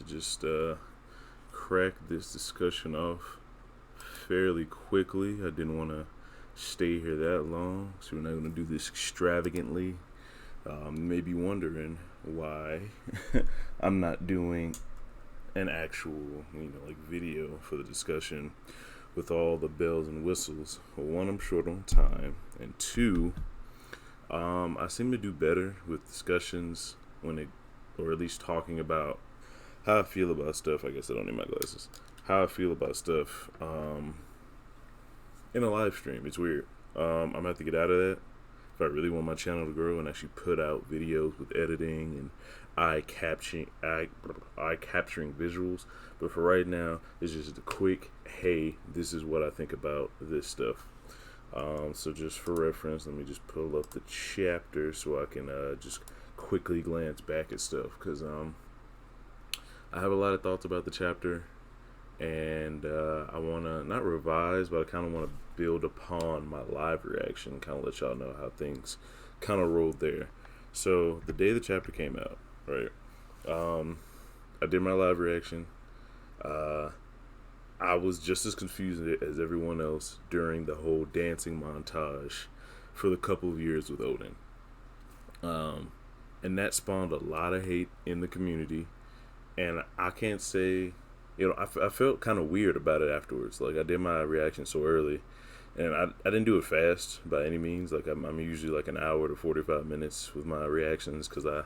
just crack this discussion off fairly quickly. I didn't want to stay here that long, so we're not going to do this extravagantly. You may be wondering why I'm not doing an actual, like video for the discussion with all the bells and whistles. Well, one, I'm short on time, and two, I seem to do better with discussions or at least talking about how I feel about stuff. I guess I don't need my glasses. How I feel about stuff in a live stream. It's weird. I'm gonna have to get out of that if I really want my channel to grow and actually put out videos with editing and eye capturing visuals. But for right now, it's just a quick, hey, this is what I think about this stuff. So just for reference, let me just pull up the chapter so I can just quickly glance back at stuff, because I have a lot of thoughts about the chapter, and I want to not revise, but I kind of want to build upon my live reaction, kind of let y'all know how things kind of rolled there. So the day the chapter came out, right, I did my live reaction. I was just as confused as everyone else during the whole dancing montage for the couple of years with Oden. And that spawned a lot of hate in the community. And I can't say, I felt kind of weird about it afterwards. Like, I did my reaction so early, and I didn't do it fast by any means. Like, I'm usually like an hour to 45 minutes with my reactions, because I,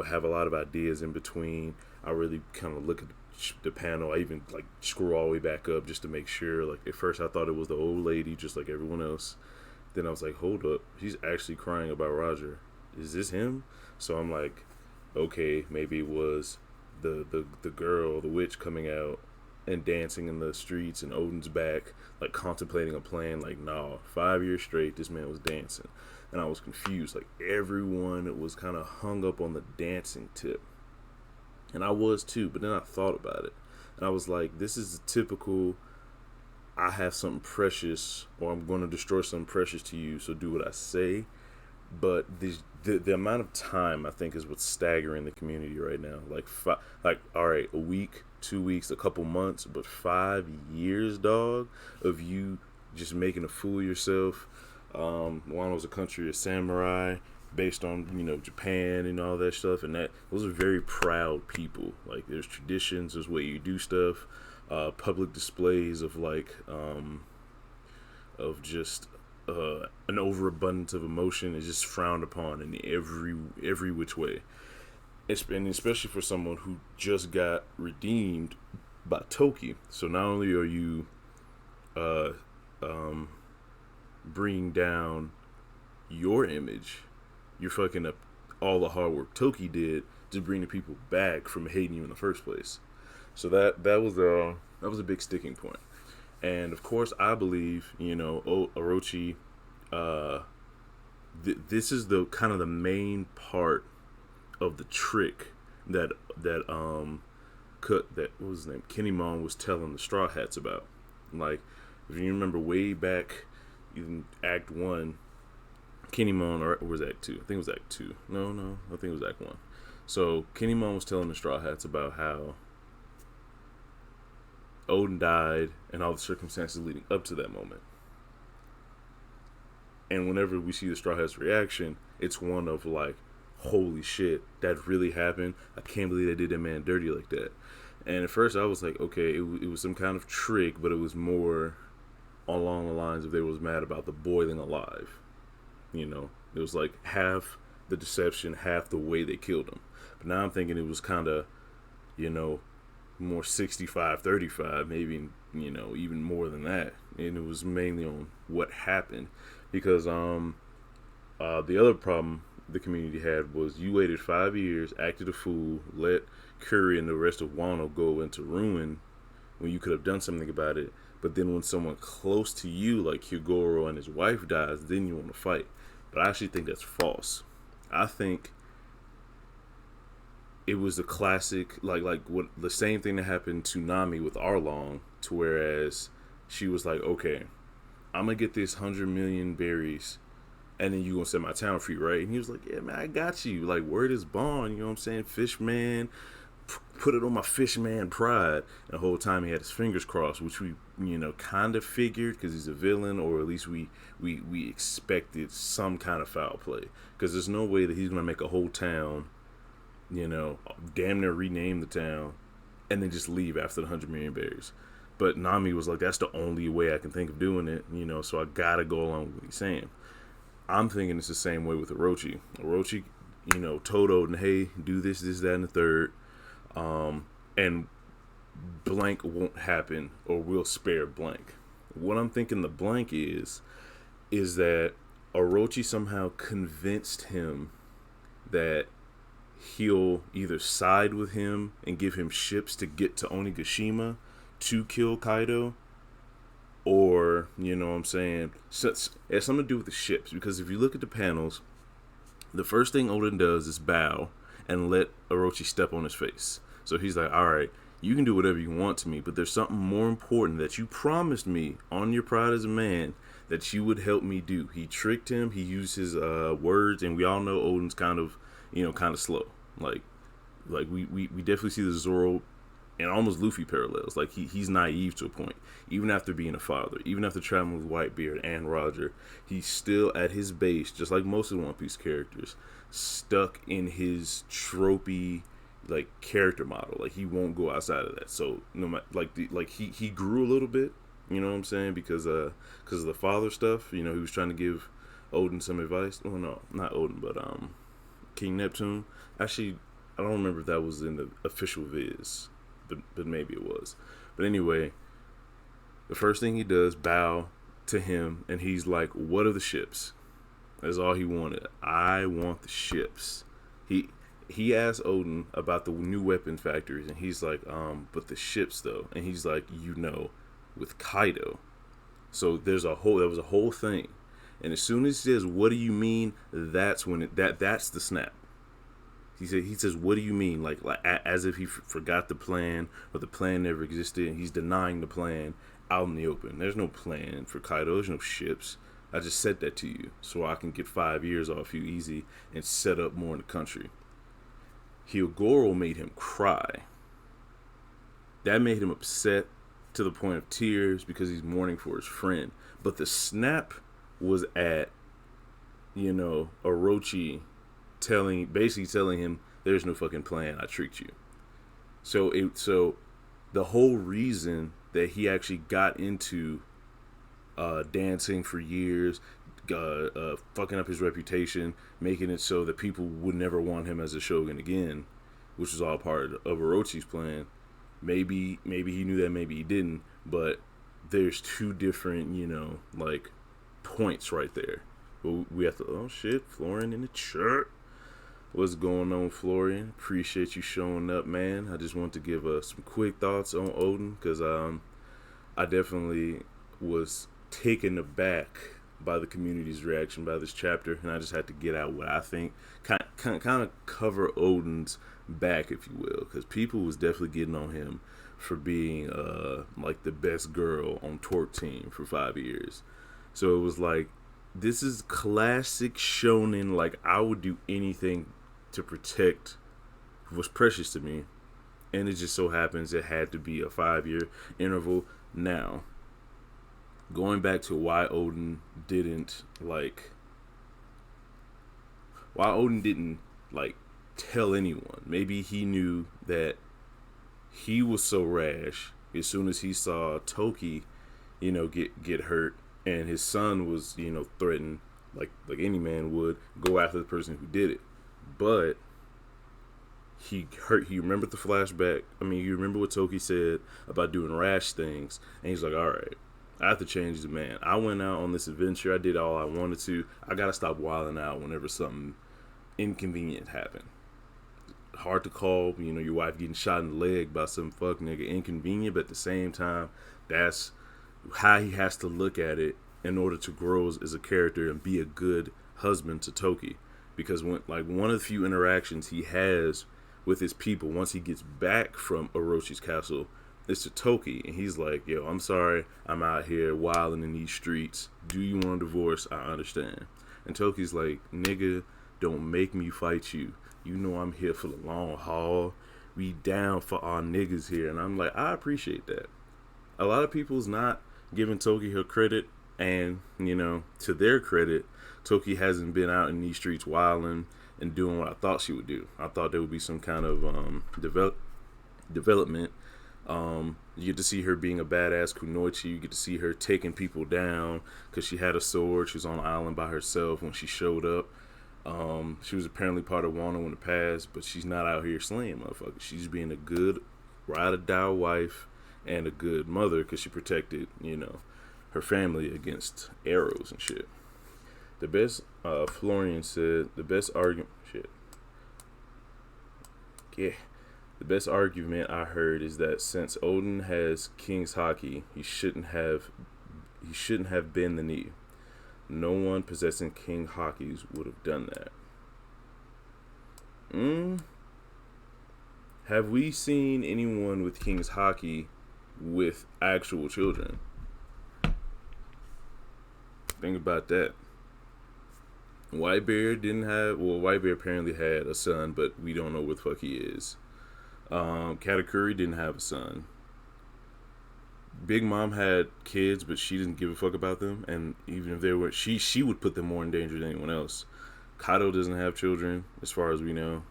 have a lot of ideas in between. I really kind of look at the panel. I even like scroll all the way back up just to make sure. Like, at first I thought it was the old lady, just like everyone else. Then I was like, hold up, he's actually crying about Roger. Is this him? So I'm like, okay, maybe it was the girl, the witch, coming out and dancing in the streets, and Oden's back, like contemplating a plan. Like, nah, 5 years straight this man was dancing. And I was confused. Like, everyone was kind of hung up on the dancing tip, and I was too. But then I thought about it, and I was like, this is the typical, I have something precious, or I'm going to destroy something precious to you, so do what I say. But the amount of time, I think, is what's staggering the community right now. Like, all right, a week, 2 weeks, a couple months, but 5 years, dog, of you just making a fool of yourself. Wano's a country of samurai, based on Japan and all that stuff, and those are very proud people. Like, there's traditions, there's way you do stuff, public displays of just an overabundance of emotion is just frowned upon in every which way. And especially for someone who just got redeemed by Toki. So not only are you bringing down your image, you're fucking up all the hard work Toki did to bring the people back from hating you in the first place. So that was a big sticking point. And of course, I believe, Orochi, this is the kind of the main part of the trick that what was his name, Kinemon, was telling the Straw Hats about. Like, if you remember way back in Act 1, Kinemon, or was Act 2? I think it was Act 2. No, I think it was Act 1. So Kinemon was telling the Straw Hats about how Oden died and all the circumstances leading up to that moment. And whenever we see the Straw Hats reaction, it's one of like, holy shit, that really happened. I can't believe they did that man dirty like that. And at first I was like, okay, it was some kind of trick, but it was more along the lines of they was mad about the boiling alive. It was like half the deception, half the way they killed him. But now I'm thinking it was kind of, more 65-35, maybe, even more than that. And it was mainly on what happened, because the other problem the community had was you waited 5 years, acted a fool, let Curry and the rest of Wano go into ruin when you could have done something about it. But then when someone close to you, like Hyogoro and his wife, dies, then you want to fight. But I actually think that's false. I think it was a classic, like what the same thing that happened to Nami with Arlong, to whereas she was like, okay, I'm gonna get this 100 million berries, and then you gonna set my town free, right? And he was like, yeah, man, I got you. Like, word is bond, you know what I'm saying? Fishman, put it on my fishman pride. And the whole time he had his fingers crossed, which we, kind of figured because he's a villain, or at least we expected some kind of foul play. Because there's no way that he's gonna make a whole town, damn near rename the town, and then just leave after the 100 million berries. But Nami was like, that's the only way I can think of doing it, so I gotta go along with what he's saying. I'm thinking it's the same way with Orochi. Orochi, told Oden, hey, do this, that, and the third. And blank won't happen, or we'll spare blank. What I'm thinking the blank is that Orochi somehow convinced him that he'll either side with him and give him ships to get to Onigashima to kill Kaido, or, what I'm saying, so it has something to do with the ships. Because if you look at the panels, the first thing Oden does is bow and let Orochi step on his face. So he's like, all right, you can do whatever you want to me, but there's something more important that you promised me on your pride as a man that you would help me do. He tricked him. He used his words, and we all know Oden's kind of slow. Like we definitely see the Zoro and almost Luffy parallels. Like he's naive to a point. Even after being a father, even after traveling with Whitebeard and Roger, he's still at his base, just like most of the One Piece characters, stuck in his tropey character model. Like he won't go outside of that. So no matter he grew a little bit, you know what I'm saying, because of the father stuff. He was trying to give Oden some advice. Well, no, not Oden, but King Neptune. Actually, I don't remember if that was in the official viz, but maybe it was. But anyway, the first thing he does, bow to him, and he's like, what are the ships? That's all he wanted. I want the ships. He asked Oden about the new weapon factories, and he's like, but the ships though, and he's like, with Kaido. So there was a whole thing, and as soon as he says, what do you mean? That's when that's the snap. He says, what do you mean? Like as if he forgot the plan, or the plan never existed, and he's denying the plan out in the open. There's no plan for Kaido. There's no ships. I just said that to you so I can get 5 years off you easy and set up more in the country. Hyogoro made him cry. That made him upset to the point of tears because he's mourning for his friend. But the snap was at, Orochi basically telling him, there's no fucking plan, I tricked you. So the whole reason that he actually got into dancing for years, fucking up his reputation, making it so that people would never want him as a shogun again, which was all part of Orochi's plan. Maybe he knew that, maybe he didn't, but there's two different, points right there. But we have to, oh shit, Florian in the chat. What's going on, Florian? Appreciate you showing up, man. I just want to give some quick thoughts on Oden, because I definitely was taken aback by the community's reaction by this chapter, and I just had to get out what I think, kind of cover Oden's back, if you will, because people was definitely getting on him for being the best girl on Torque Team for 5 years. So it was like, this is classic shonen. Like, I would do anything to protect what's precious to me, and it just so happens it had to be a 5-year interval. Now, going back to why Oden didn't tell anyone. Maybe he knew that he was so rash as soon as he saw Toki, get hurt, and his son was, threatened, like any man would, go after the person who did it. But he remembered the flashback. I mean, you remember what Toki said about doing rash things, and he's like, all right, I have to change the man. I went out on this adventure. I did all I wanted to. I gotta stop wilding out whenever something inconvenient happened. Hard to call, your wife getting shot in the leg by some fuck nigga inconvenient, but at the same time, that's how he has to look at it in order to grow as a character and be a good husband to Toki. Because one of the few interactions he has with his people once he gets back from Orochi's castle is to Toki, and he's like, yo, I'm sorry, I'm out here wilding in these streets. Do you want a divorce? I understand. And Toki's like, nigga, don't make me fight you. You know I'm here for the long haul. We down for our niggas here. And I'm like, I appreciate that. A lot of people's not giving Toki her credit. And, to their credit, Toki hasn't been out in these streets wilding and doing what I thought she would do. I thought there would be some kind of development. You get to see her being a badass kunoichi. You get to see her taking people down because she had a sword. She was on the island by herself when she showed up. She was apparently part of Wano in the past, but she's not out here slaying motherfuckers. She's being a good ride or die wife and a good mother because she protected, her family against arrows and shit. The best, Florian said, the best argument, shit. Yeah. The best argument I heard is that since Oden has King's Haki, he shouldn't have been the knee. No one possessing King Hakis would have done that. Have we seen anyone with King's Haki with actual children? Think about that. Whitebeard apparently had a son, but we don't know where the fuck he is. Katakuri didn't have a son. Big Mom had kids, but she didn't give a fuck about them. And even if they were, she would put them more in danger than anyone else. Kaido doesn't have children, as far as we know.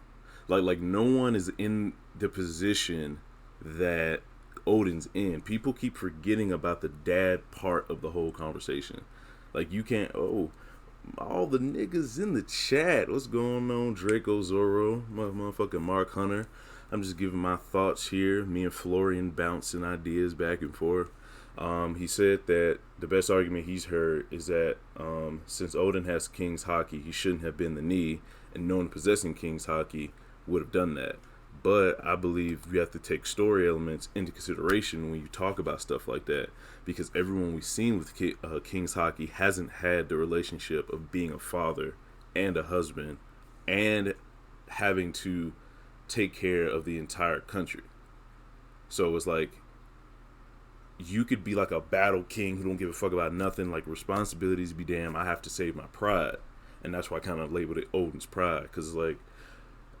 Like no one is in the position that Oden's in. People keep forgetting about the dad part of the whole conversation. Like you can't. All the niggas in the chat. What's going on, Draco Zoro, motherfucking Mark Hunter? I'm just giving my thoughts here. Me and Florian bouncing ideas back and forth. He said that the best argument he's heard is that since Oden has King's Haki, he shouldn't have been the knee, and no one possessing King's Haki would have done that. But I believe you have to take story elements into consideration when you talk about stuff like that, because everyone we've seen with King's Haki hasn't had the relationship of being a father and a husband and having to take care of the entire country. So it's like you could be like a battle king who don't give a fuck about nothing, like responsibilities be damn, I have to save my pride. And that's why I kind of labeled it Oden's pride, because it's like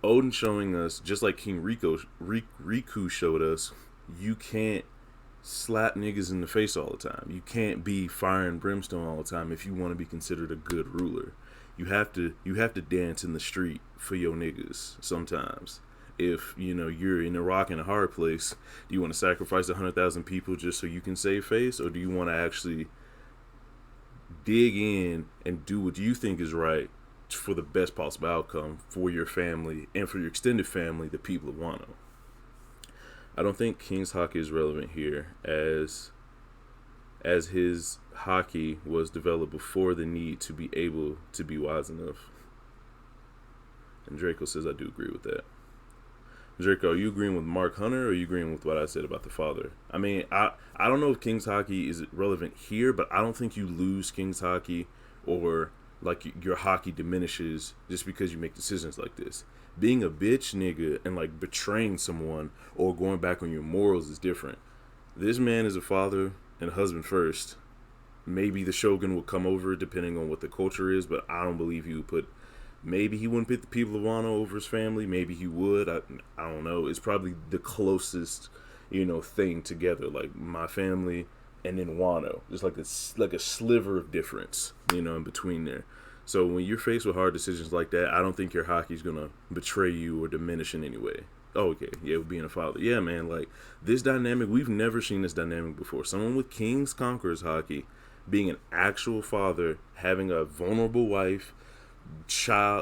Oden showing us, just like King Riku showed us, you can't slap niggas in the face all the time. You can't be fire and brimstone all the time if you want to be considered a good ruler. You have to dance in the street for your niggas sometimes. If you're in a rock and a hard place, do you want to sacrifice 100,000 people just so you can save face, or do you want to actually dig in and do what you think is right for the best possible outcome for your family and for your extended family, the people of Wano? I don't think King's Haki is relevant here, as his haki was developed before the need to be able to be wise enough. And Draco says I do agree with that. Draco, are you agreeing with Mark Hunter, or are you agreeing with what I said about the father? I mean, I don't know if King's Haki is relevant here, but I don't think you lose King's Haki or like your haki diminishes just because you make decisions like this. Being a bitch nigga and like betraying someone or going back on your morals is different. This man is a father and a husband first. Maybe the shogun will come over depending on what the culture is, but I don't believe he would put. Maybe he wouldn't put the people of Wano over his family. Maybe he would. I don't know. It's probably the closest, thing together. Like my family and then Wano. Just like a sliver of difference, in between there. So when you're faced with hard decisions like that, I don't think your haki's gonna betray you or diminish in any way. Oh, okay, yeah, being a father. Yeah, man, like this dynamic, we've never seen this dynamic before. Someone with King's Conqueror's haki, being an actual father, having a vulnerable wife,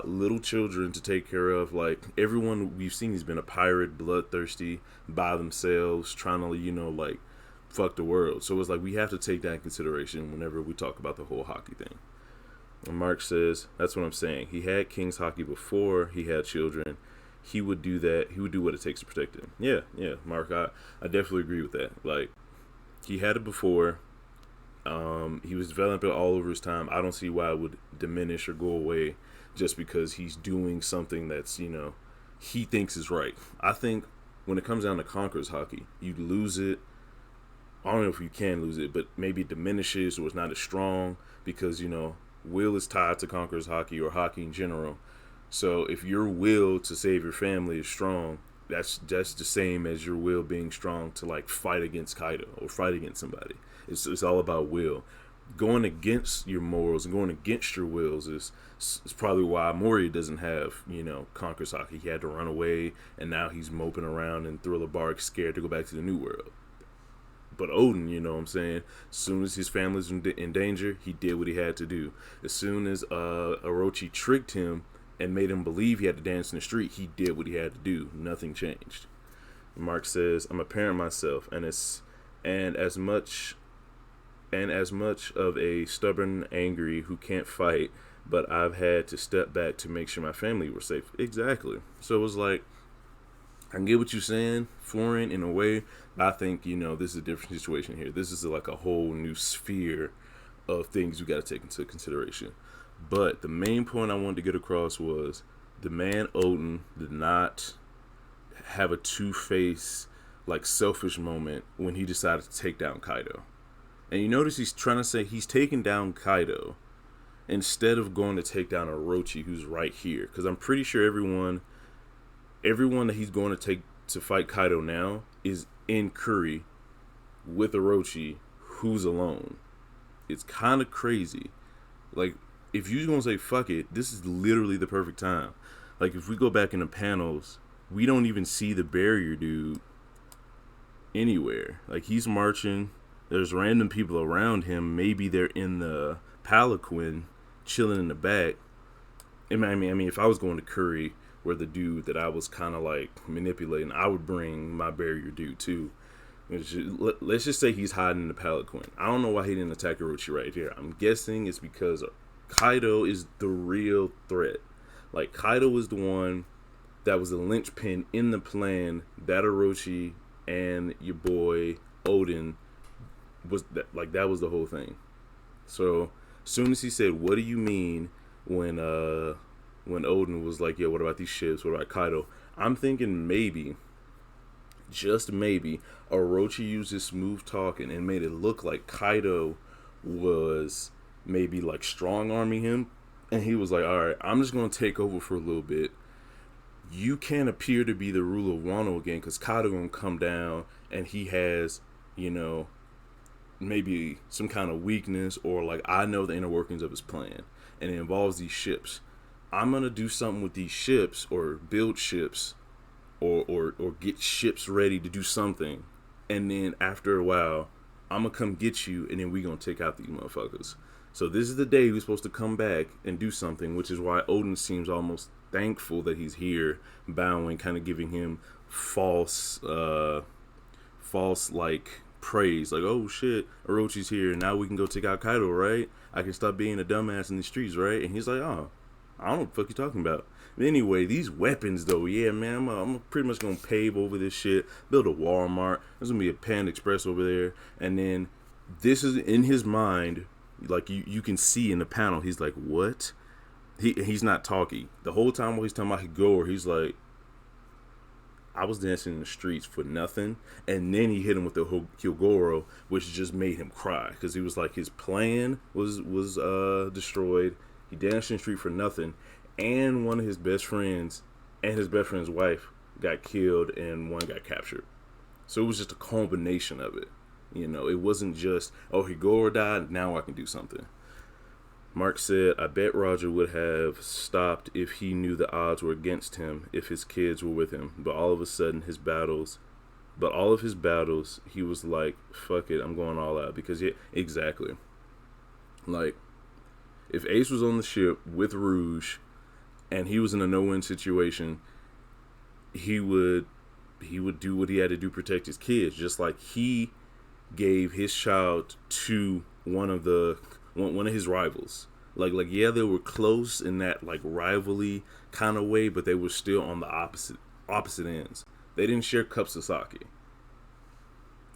little children to take care of. Like everyone we've seen, he's been a pirate, bloodthirsty, by themselves, trying to fuck the world. So it's like we have to take that in consideration whenever we talk about the whole haki thing. And Mark says, that's what I'm saying. He had King's Haki before he had children. He would do that. He would do what it takes to protect him. Yeah, Mark, I definitely agree with that. Like, he had it before. He was developing it all over his time. I don't see why it would diminish or go away just because he's doing something that's, he thinks is right. I think when it comes down to Conqueror's Haki, you lose it. I don't know if you can lose it, but maybe it diminishes or it's not as strong because, will is tied to Conqueror's Haki or Haki in general. So if your will to save your family is strong, that's the same as your will being strong to like fight against Kaido or fight against somebody. It's all about will. Going against your morals and going against your wills is probably why Moria doesn't have, conquer Saki. He had to run away, and now he's moping around in Thriller Bark, scared to go back to the New World. But Oden, you know what I'm saying? As soon as his family's in danger, he did what he had to do. As soon as Orochi tricked him and made him believe he had to dance in the street, he did what he had to do. Nothing changed. Mark says, "I'm a parent myself, and as much of a stubborn, angry who can't fight, but I've had to step back to make sure my family were safe." Exactly. So it was like, I can get what you're saying, foreign in a way, but I think, this is a different situation here. This is like a whole new sphere of things you got to take into consideration. But the main point I wanted to get across was the man Oden did not have a two-faced, like, selfish moment when he decided to take down Kaido. And you notice he's trying to say he's taking down Kaido instead of going to take down Orochi, who's right here. Because I'm pretty sure everyone that he's going to take to fight Kaido now is in Kuri with Orochi, who's alone. It's kind of crazy. Like, if you're going to say, fuck it, this is literally the perfect time. Like, if we go back in the panels, we don't even see the barrier dude anywhere. Like, he's marching. There's random people around him. Maybe they're in the palanquin, chilling in the back. I mean, if I was going to Kuri, where the dude that I was kind of like manipulating, I would bring my barrier dude too. Let's just say he's hiding in the palanquin. I don't know why he didn't attack Orochi right here. I'm guessing it's because Kaido is the real threat. Like, Kaido was the one that was the linchpin in the plan that Orochi and your boy Oden was that was the whole thing. So as soon as he said, "What do you mean?" when Oden was like, "Yeah, what about these ships? What about Kaido?" I'm thinking maybe, just maybe, Orochi used his smooth talking and made it look like Kaido was maybe like strong arming him, and he was like, "All right, I'm just gonna take over for a little bit. You can't appear to be the ruler of Wano again, because Kaido gonna come down and he has, maybe some kind of weakness, or like, I know the inner workings of his plan, and it involves these ships. I'm gonna do something with these ships, or build ships, or get ships ready to do something, and then after a while, I'm gonna come get you, and then we gonna take out these motherfuckers." So this is the day we're supposed to come back and do something, which is why Oden seems almost thankful that he's here, bowing, kind of giving him false like praise, like, "Oh shit, Orochi's here, now we can go take out Kaido, right? I can stop being a dumbass in the streets, right?" And he's like, "Oh, I don't know what the fuck you talking about." But anyway, these weapons though, yeah, man, I'm pretty much gonna pave over this shit, build a Walmart. There's gonna be a Panda Express over there, and then this is in his mind. Like, you can see in the panel, he's like, "What?" He's not talking the whole time while he's talking about Higoro. He's like, "I was dancing in the streets for nothing," and then he hit him with the Higoro, which just made him cry, because he was like, his plan was destroyed. He danced in the street for nothing, and one of his best friends and his best friend's wife got killed, and one got captured. So it was just a combination of it. It wasn't just, "Oh, Higoro died, now I can do something." Mark said, "I bet Roger would have stopped if he knew the odds were against him, if his kids were with him. But all of his battles, he was like, fuck it, I'm going all out." Because, yeah, exactly. Like, if Ace was on the ship with Rouge and he was in a no-win situation, he would do what he had to do to protect his kids, just like he gave his child to one of his rivals. Like yeah, they were close in that like rivalry kind of way, but they were still on the opposite ends. They didn't share cups of sake.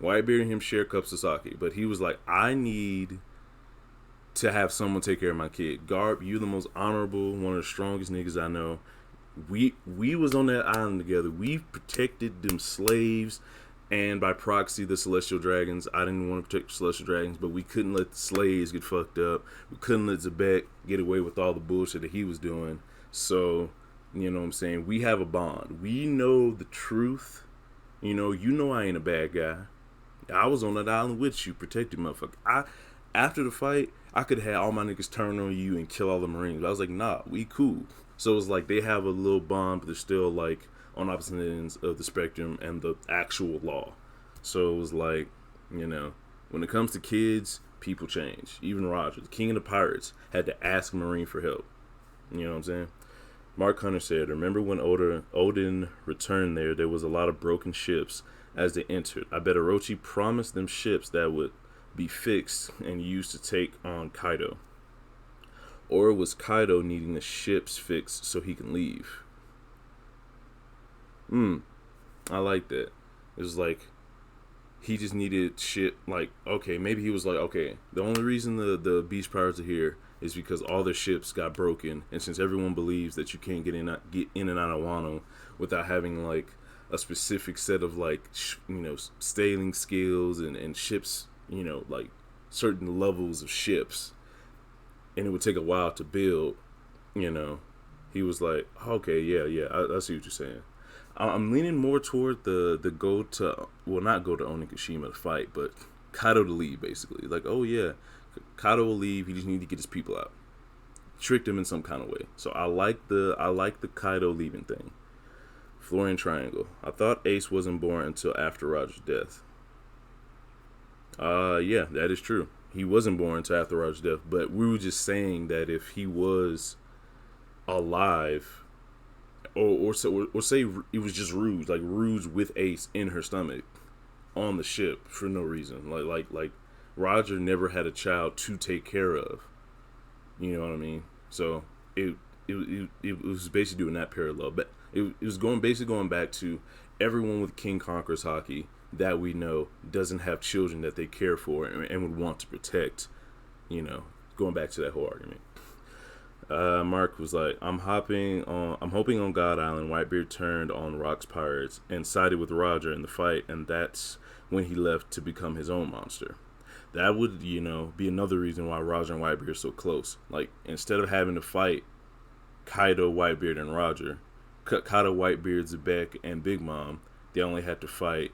Whitebeard and him share cups of sake, but he was like, "I need to have someone take care of my kid. Garp, you the most honorable, one of the strongest niggas I know. We was on that island together. We protected them slaves, and by proxy the celestial dragons. I didn't want to protect the celestial dragons, but we couldn't let the slaves get fucked up. We couldn't let Zebek get away with all the bullshit that he was doing. So You know what I'm saying? We have a bond. We know the truth. You know I ain't a bad guy. I was on that island with you, protecting motherfucker. After the fight, I could have all my niggas turn on you and kill all the Marines. But I was like, nah, we cool. So it's like they have a little bond, but they're still like on opposite ends of the spectrum and the actual law. So it was like, when it comes to kids, people change. Even Roger, the king of the pirates, had to ask a Marine for help. You know what I'm saying? Mark Hunter said, remember when Oden returned there, there was a lot of broken ships as they entered. I bet Orochi promised them ships that would be fixed and used to take on Kaido. Or was Kaido needing the ships fixed so he can leave? I like that. It was like, he just needed shit, like, okay, maybe he was like, okay, the only reason the beach pirates are here is because all their ships got broken, and since everyone believes that you can't get in and out of Wano without having like a specific set of like sailing skills and ships, like certain levels of ships, and it would take a while to build, he was like, okay, yeah, I see what you're saying. I'm leaning more toward the not go to Onigashima to fight, but Kaido to leave, basically. Like, oh yeah, Kaido will leave. He just need to get his people out, tricked him in some kind of way. So I like the Kaido leaving thing. Florian Triangle. I thought Ace wasn't born until after Roger's death. Yeah, that is true. He wasn't born until after Roger's death, but we were just saying that if he was alive. Or say it was just Rouge, like Rouge with Ace in her stomach on the ship for no reason. Like Roger never had a child to take care of. You know what I mean? So it was basically doing that parallel, but it was going back to everyone with King Conqueror's Haki that we know doesn't have children that they care for and would want to protect. Going back to that whole argument. Mark was like, I'm hoping on God Island, Whitebeard turned on Rock's pirates and sided with Roger in the fight, and that's when he left to become his own monster. That would, be another reason why Roger and Whitebeard are so close. Like, instead of having to fight Kaido, Whitebeard, and Roger, Kaido, Whitebeard, Zebek, and Big Mom, they only had to fight,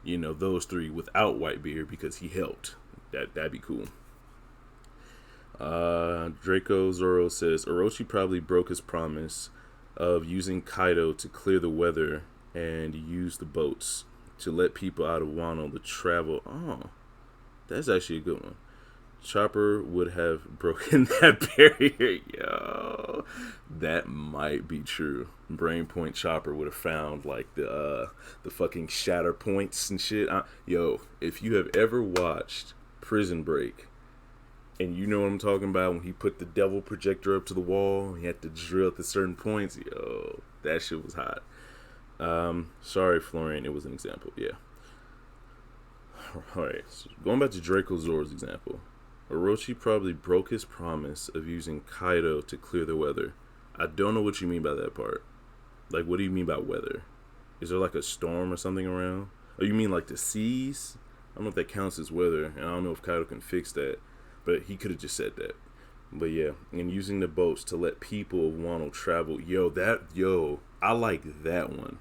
those three without Whitebeard because he helped. That'd be cool. Draco Zoro says Orochi probably broke his promise of using Kaido to clear the weather and use the boats to let people out of Wano to travel. Oh, that's actually a good one. Chopper would have broken that barrier. Yo, that might be true. Brainpoint Chopper would have found like the fucking shatter points and shit. Yo, if you have ever watched Prison Break, and you know what I'm talking about when he put the devil projector up to the wall, he had to drill at the certain points. Yo, that shit was hot. Sorry, Florian, it was an example. Yeah. All right, so going back to Draco Zoro's example, Orochi probably broke his promise of using Kaido to clear the weather. I don't know what you mean by that part. Like, what do you mean by weather? Is there like a storm or something around? Oh, you mean like the seas? I don't know if that counts as weather, and I don't know if Kaido can fix that. But he could have just said that. But yeah, and using the boats to let people of Wano travel. Yo, I like that one.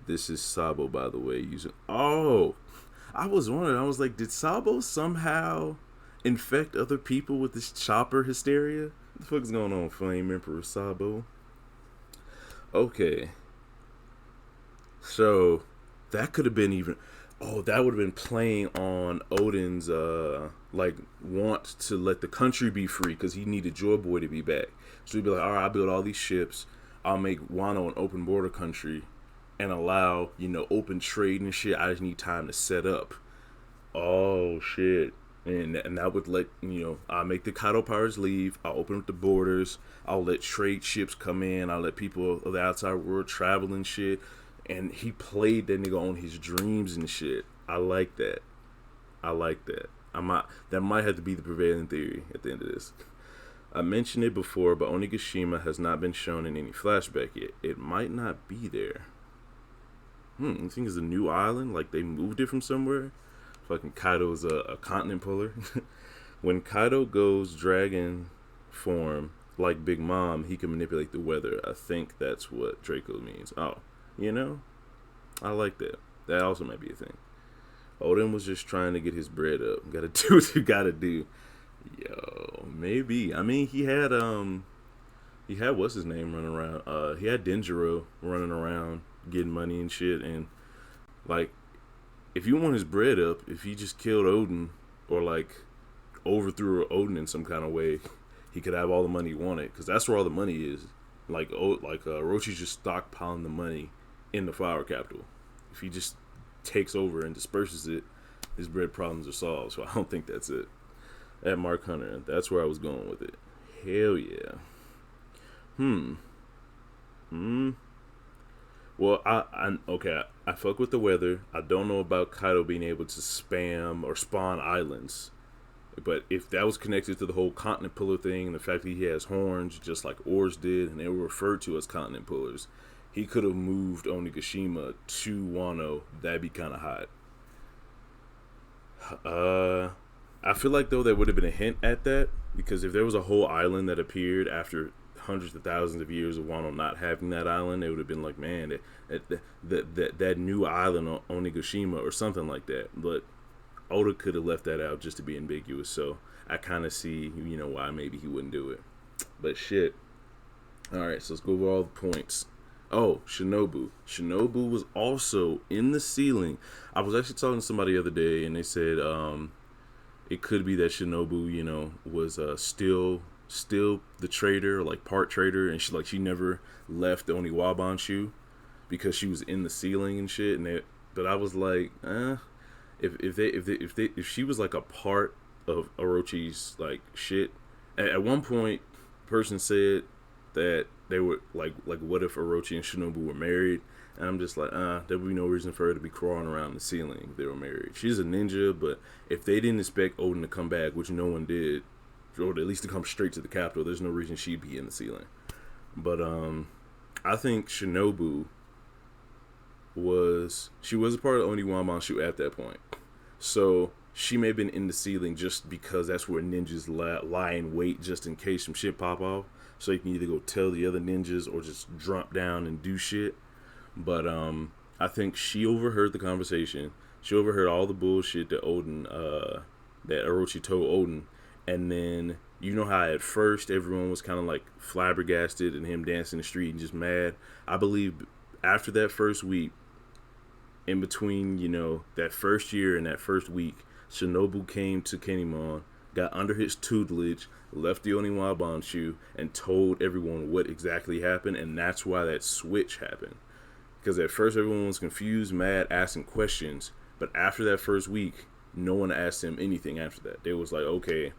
This is Sabo, by the way. I was wondering. I was like, did Sabo somehow infect other people with this chopper hysteria? What the fuck is going on, Flame Emperor Sabo? Okay. So, that could have been even... Oh, that would have been playing on Oden's want to let the country be free because he needed Joy Boy to be back. So he'd be like, all right, I'll build all these ships. I'll make Wano an open border country and allow, open trade and shit. I just need time to set up. Oh, shit. And that would let, I'll make the Kaido pirates leave. I'll open up the borders. I'll let trade ships come in. I'll let people of the outside world travel and shit. And he played that nigga on his dreams and shit. I like that. That might have to be the prevailing theory at the end of this. I mentioned it before, but Onigashima has not been shown in any flashback yet. It might not be there. You think it's a new island? Like they moved it from somewhere? Fucking Kaido's a continent puller. When Kaido goes dragon form, like Big Mom, he can manipulate the weather. I think that's what Draco means. Oh, you know, I like that. That also might be a thing. Oden was just trying to get his bread up. Gotta do what you gotta do. Yo, maybe. I mean, he had what's his name running around. He had Denjiro running around getting money and shit. And like, if you want his bread up, if he just killed Oden or like overthrew Oden in some kind of way, he could have all the money he wanted because that's where all the money is. Orochi's just stockpiling the money in the flower capital. If he just takes over and disperses it, his bread problems are solved. So I don't think that's it. At Mark Hunter, that's where I was going with it. Hell yeah. Well, I fuck with the weather. I don't know about Kaido being able to spam or spawn islands. But if that was connected to the whole continent puller thing and the fact that he has horns just like Oars did, and they were referred to as continent pullers, he could have moved Onigashima to Wano. That'd be kind of hot. I feel like though there would have been a hint at that because if there was a whole island that appeared after hundreds of thousands of years of Wano not having that island, it would have been like, man, that new island on Onigashima or something like that. But Oda could have left that out just to be ambiguous. So I kind of see, why maybe he wouldn't do it. But shit. All right, so let's go over all the points. Oh, Shinobu. Shinobu was also in the ceiling. I was actually talking to somebody the other day, and they said it could be that Shinobu, was still the trader, like part trader, and she never left the Oniwaban because she was in the ceiling and shit. But I was like, if she was like a part of Orochi's like shit. At one point, a person said that they were like what if Orochi and Shinobu were married? And I'm just like, there would be no reason for her to be crawling around the ceiling if they were married. She's a ninja, but if they didn't expect Oden to come back, which no one did, or at least to come straight to the capital, there's no reason she'd be in the ceiling. But I think Shinobu was a part of Oniwaban at that point. So she may have been in the ceiling just because that's where ninjas lie in wait just in case some shit pop off. So you can either go tell the other ninjas or just drop down and do shit. But I think she overheard the conversation. She overheard all the bullshit that that Orochi told Oden. And then, how at first everyone was kind of like flabbergasted and him dancing in the street and just mad. I believe after that first week, in between, that first year and that first week, Shinobu came to Kinemon, got under his tutelage, left the Oniwaban and told everyone what exactly happened. And that's why that switch happened. Because at first everyone was confused, mad, asking questions. But after that first week, no one asked him anything after that. They was like, okay,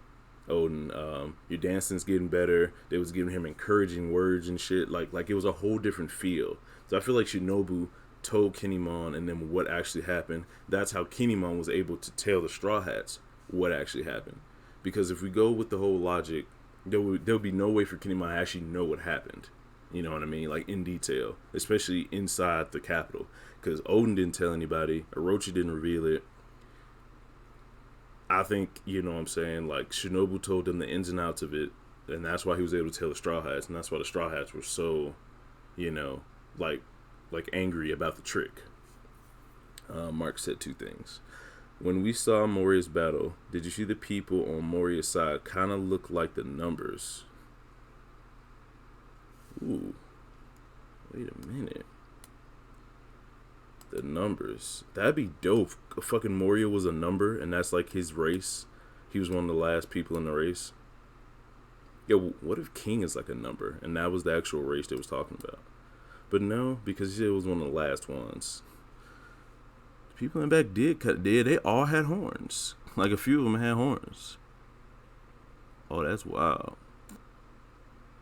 Oden, your dancing's getting better. They was giving him encouraging words and shit. Like it was a whole different feel. So I feel like Shinobu told Kinemon and then what actually happened. That's how Kinemon was able to tell the Straw Hats what actually happened. Because if we go with the whole logic, there'll be no way for Kinemon to actually know what happened. You know what I mean? Like in detail, especially inside the capital. Because Oden didn't tell anybody. Orochi didn't reveal it. I think, like Shinobu told them the ins and outs of it. And that's why he was able to tell the Straw Hats. And that's why the Straw Hats were so, like angry about the trick. Mark said two things. When we saw Moria's battle, did you see the people on Moria's side kind of look like the numbers? Ooh. Wait a minute. The numbers. That'd be dope. Fucking Moria was a number, and that's like his race. He was one of the last people in the race. Yo, what if King is like a number, and that was the actual race they was talking about? But no, because it was one of the last ones. The people in the back did. They all had horns. Like a few of them had horns. Oh, that's wild.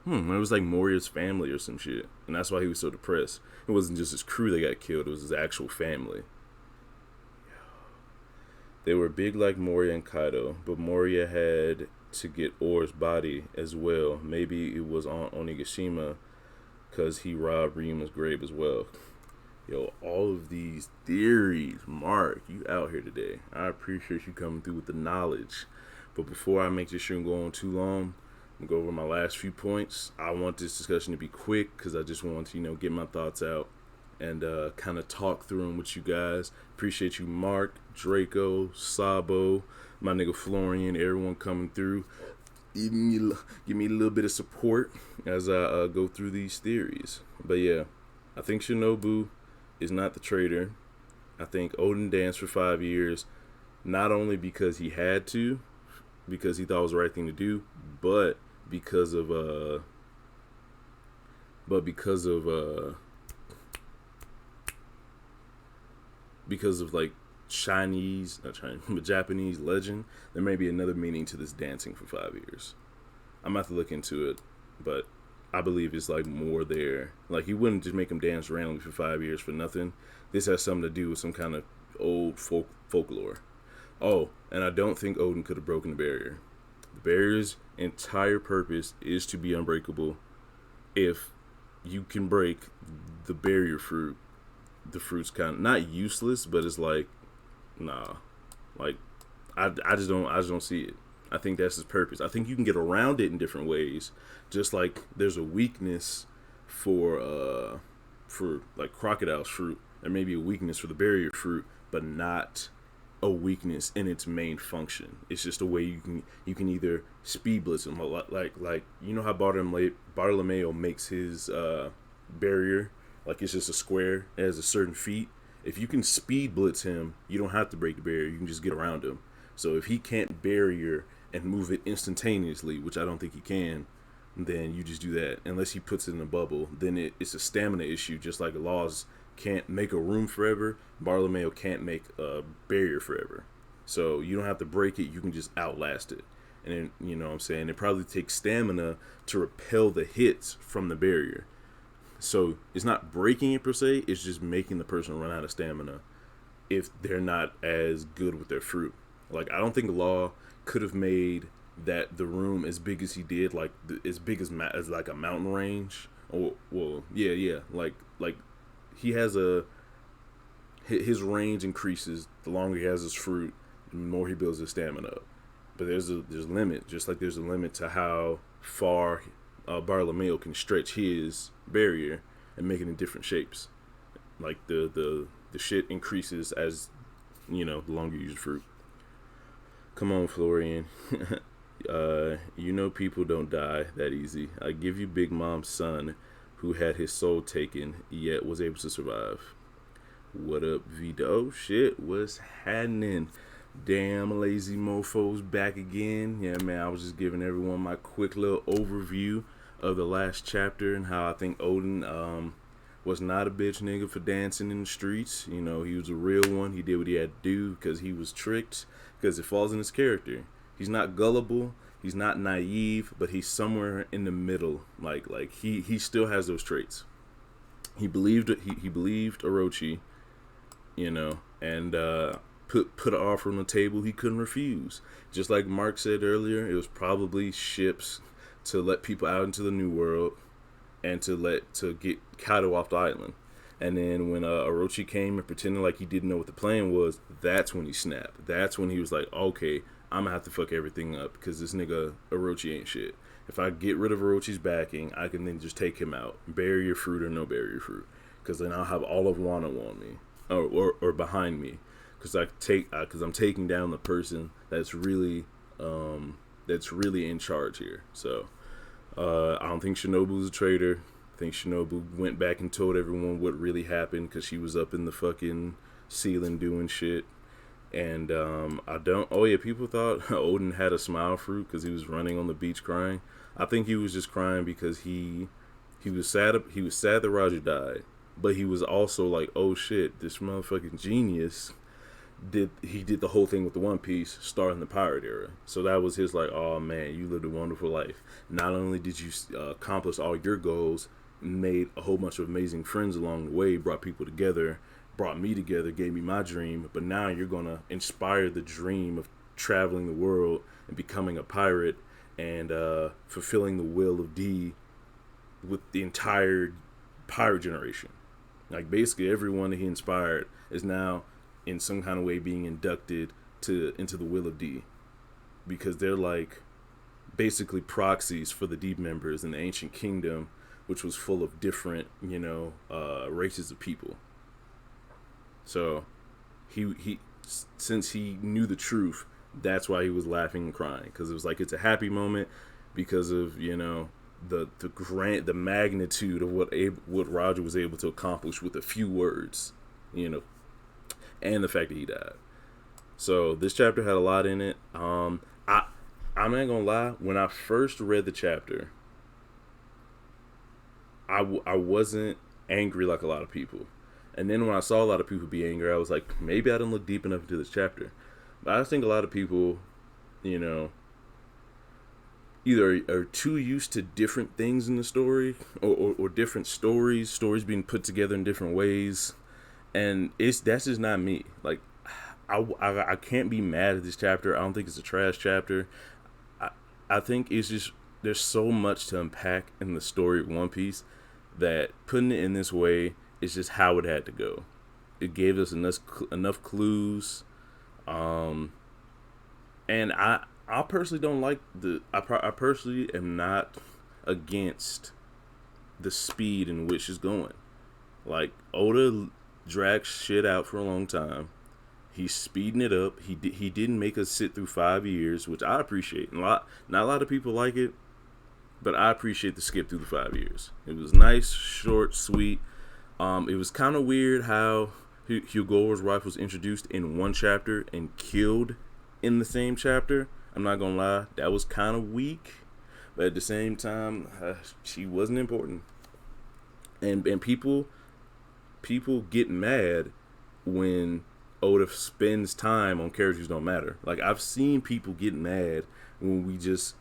It was like Moria's family or some shit. And that's why he was so depressed. It wasn't just his crew that got killed. It was his actual family. They were big like Moria and Kaido. But Moria had to get Or's body as well. Maybe it was on Onigashima because he robbed Ryuma's grave as well. Yo, all of these theories. Mark, you out here today. I appreciate you coming through with the knowledge. But before I make this shit go on too long, I'm gonna go over my last few points. I want this discussion to be quick because I just want to, get my thoughts out and kind of talk through them with you guys. Appreciate you, Mark, Draco, Sabo, my nigga Florian, everyone coming through. Give me a little bit of support as I go through these theories. But yeah, I think Shinobu is not the traitor. I think Oden danced for 5 years, not only because he had to, because he thought it was the right thing to do, but because of like Chinese, not Chinese, but Japanese legend. There may be another meaning to this dancing for 5 years. I'm gonna have to look into it, but I believe it's like more there. Like, he wouldn't just make him dance randomly for 5 years for nothing. This has something to do with some kind of old folklore. Oh, and I don't think Oden could have broken the barrier. The barrier's entire purpose is to be unbreakable. If you can break the barrier fruit, the fruit's kind of not useless, but it's like, nah. Like, I just don't see it. I think that's his purpose. I think you can get around it in different ways. Just like there's a weakness for like crocodile's fruit. There may be a weakness for the barrier fruit, but not a weakness in its main function. It's just a way you can either speed blitz him, like how Bartolomeo makes his barrier, like it's just a square, it has a certain feet. If you can speed blitz him, you don't have to break the barrier. You can just get around him. So if he can't barrier and move it instantaneously, which I don't think he can, then you just do that. Unless he puts it in a bubble, then it's a stamina issue. Just like laws can't make a room forever, Bartolomeo can't make a barrier forever. So you don't have to break it. You can just outlast it. And then, you know what I'm saying? It probably takes stamina to repel the hits from the barrier. So it's not breaking it per se. It's just making the person run out of stamina if they're not as good with their fruit. Like, I don't think Law could have made the room as big as he did, like as big as like a mountain range. Or like he has his range increases the longer he has his fruit, the more he builds his stamina up. But there's a limit, just like there's a limit to how far Bartolomeo can stretch his barrier and make it in different shapes. Like the shit increases as the longer you use fruit. Come on, Florian. People don't die that easy. I give you Big Mom's son, who had his soul taken, yet was able to survive. What up, Vito? Oh, shit, what's happening? Damn, lazy mofos back again. Yeah, man, I was just giving everyone my quick little overview of the last chapter and how I think Oden was not a bitch nigga for dancing in the streets. He was a real one. He did what he had to do because he was tricked, because it falls in his character. He's not gullible, he's not naive, but he's somewhere in the middle. Like he still has those traits. He believed Orochi, and put an offer on the table he couldn't refuse. Just like Mark said earlier, it was probably ships to let people out into the new world and to get Kaido off the island. And then when Orochi came and pretended like he didn't know what the plan was, that's when he snapped. That's when he was like, okay, I'm gonna have to fuck everything up because this nigga Orochi ain't shit. If I get rid of Orochi's backing, I can then just take him out, barrier fruit or no barrier fruit, because then I'll have all of Wano on me or behind me, because I'm taking down the person that's really in charge here. So I don't think Shinobu's a traitor. I think Shinobu went back and told everyone what really happened because she was up in the fucking ceiling doing shit. And people thought Oden had a smile fruit because he was running on the beach crying. I think he was just crying because he was sad. He was sad that Roger died, but he was also like, oh shit, this motherfucking genius did the whole thing with the One Piece starting the pirate era. So that was his like, oh man, you lived a wonderful life. Not only did you accomplish all your goals, made a whole bunch of amazing friends along the way, brought people together, brought me together, gave me my dream, but now you're gonna inspire the dream of traveling the world and becoming a pirate and fulfilling the will of D with the entire pirate generation. Like, basically everyone that he inspired is now in some kind of way being inducted into the will of D, because they're like basically proxies for the deep members in the ancient kingdom, which was full of different, races of people. So he since he knew the truth, that's why he was laughing and crying, because it was like it's a happy moment because of the magnitude of what Roger was able to accomplish with a few words, and the fact that he died. So this chapter had a lot in it. I'm not gonna lie. When I first read the chapter, I wasn't angry like a lot of people. And then when I saw a lot of people be angry, I was like, maybe I didn't look deep enough into this chapter. But I think a lot of people, either are too used to different things in the story, or different stories being put together in different ways. And that's just not me. Like, I can't be mad at this chapter. I don't think it's a trash chapter. I think it's just, there's so much to unpack in the story of One Piece that putting it in this way is just how it had to go. It gave us enough clues, and I personally don't like I personally am not against the speed in which it's going. Like, Oda dragged shit out for a long time. He's speeding it up. He didn't make us sit through 5 years, which I appreciate. Not a lot of people like it, but I appreciate the skip through the 5 years. It was nice, short, sweet. It was kind of weird how Hyugora's wife was introduced in one chapter and killed in the same chapter. I'm not gonna lie, that was kind of weak, but at the same time, she wasn't important. And people get mad when Oda spends time on characters who don't matter. Like, I've seen people get mad when we just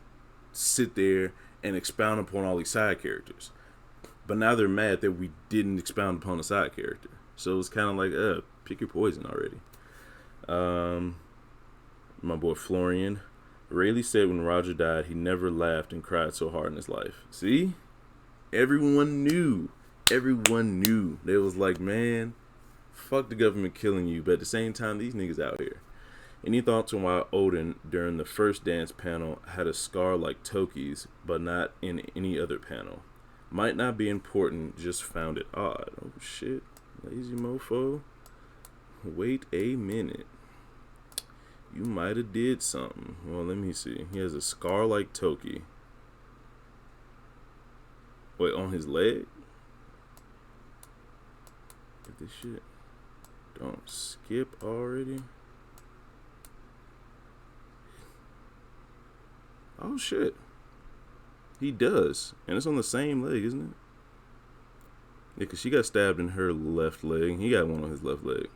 sit there and expound upon all these side characters. But now they're mad that we didn't expound upon the side character. So it's kind of like, pick your poison already. My boy Florian. Rayleigh said when Roger died, he never laughed and cried so hard in his life. See? Everyone knew. They was like, man, fuck the government killing you. But at the same time, these niggas out here. Any thoughts on why Oden, during the first dance panel, had a scar like Toki's, but not in any other panel? Might not be important, just found it odd. Oh shit, lazy mofo. Wait a minute. You might have did something. Well, let me see. He has a scar like Toki. Wait, on his leg? Get this shit. Don't skip already. Oh shit. He does. And it's on the same leg, isn't it? Yeah, because she got stabbed in her left leg. He got one on his left leg.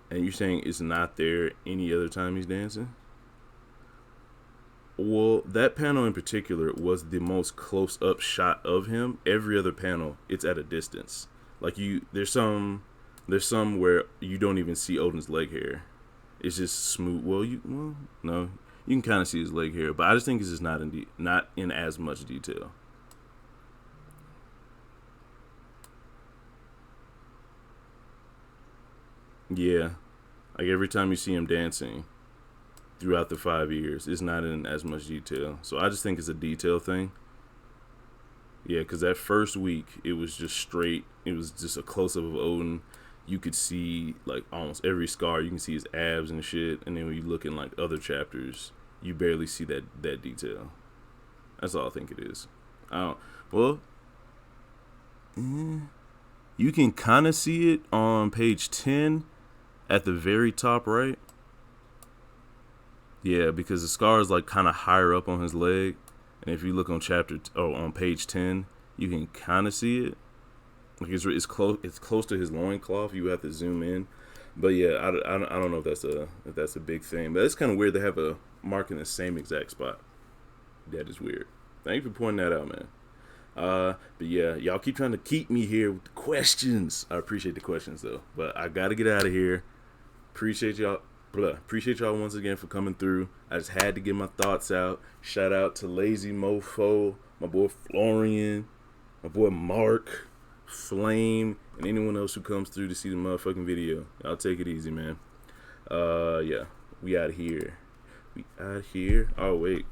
And you're saying it's not there any other time he's dancing? Well, that panel in particular was the most close-up shot of him. Every other panel, it's at a distance. Like, there's some where you don't even see Oden's leg hair. It's just smooth. No. You can kind of see his leg hair, but I just think it's just not in as much detail. Yeah, like every time you see him dancing throughout the 5 years, it's not in as much detail. So I just think it's a detail thing. Yeah, because that first week, it was just straight. It was just a close-up of Oden. You could see, like, almost every scar. You can see his abs and shit. And then when you look in, like, other chapters, you barely see that detail. That's all I think it is. You can kind of see it on page 10 at the very top right. Yeah, because the scar is, like, kind of higher up on his leg. And if you look on on page 10, you can kind of see it. Like, it's close to his loincloth. You have to zoom in. But yeah, I don't know if that's a big thing. But it's kind of weird to have a mark in the same exact spot. That is weird. Thank you for pointing that out, man. But yeah, y'all keep trying to keep me here with the questions. I appreciate the questions though. But I gotta get out of here. Appreciate y'all once again for coming through. I just had to get my thoughts out. Shout out to Lazy Mofo, my boy Florian, my boy Mark, Flame, and anyone else who comes through to see the motherfucking video. I'll take it easy, man. Yeah, we out here. Oh wait,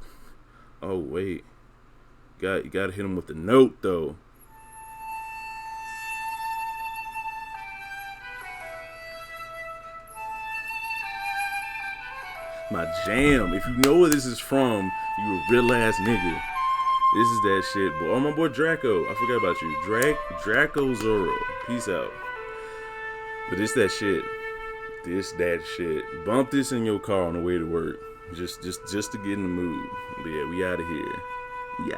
Oh wait, you gotta hit him with the note though. My jam. If you know where this is from, you a real ass nigga. This is that shit. Boy, oh my boy Draco. I forgot about you. Draco Zoro. Peace out. But it's that shit. This that shit. Bump this in your car on the way to work. Just to get in the mood. But yeah, we out of here. We